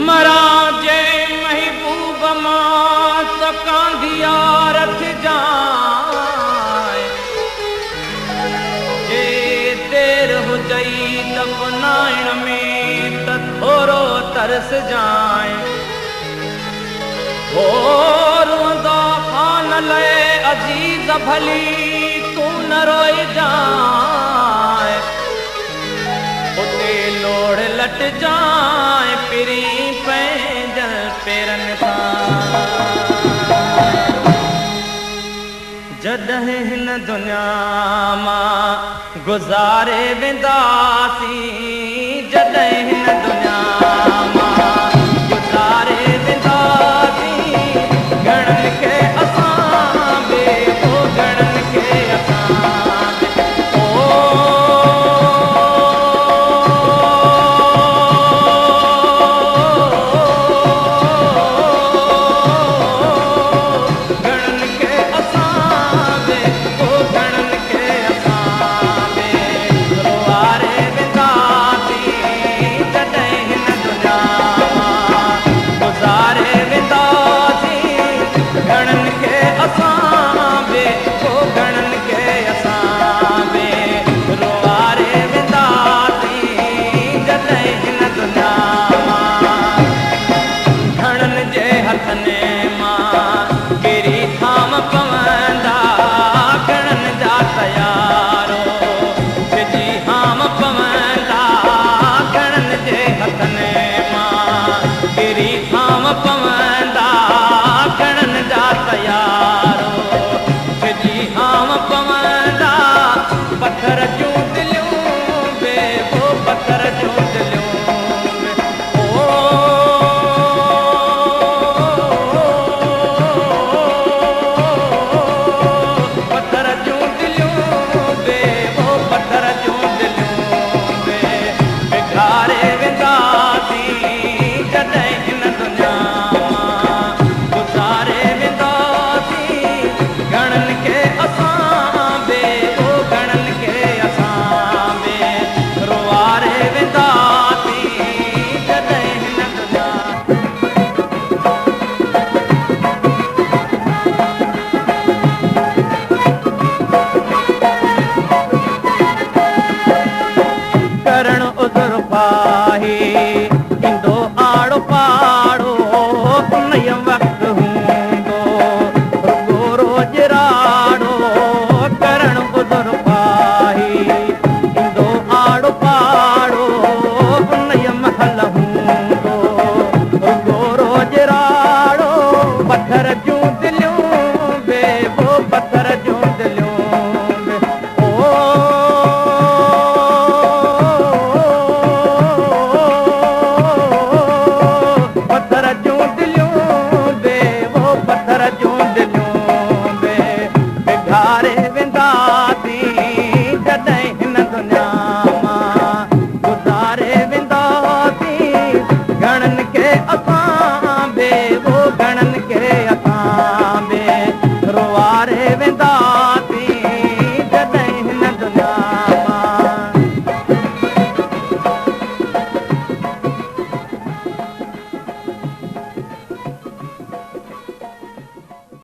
मरा जे महबूब मां सकांदिया रथ जाए जे देर हुजई दफनाइण में त थोरो तरस जाए हो रोंदा खान ले अजीज भली तू न रोई जाए उते लोड़ लट जाए पिरी पैंजल पेरन सां जॾहिं हिन दुनिया मां गुज़ारे वेंदासीं जॾहिं हिन दुनिया मां गुज़ारे वेंदासीं घणनि खे असां बे हो घणनि खे रोआरे वेंदा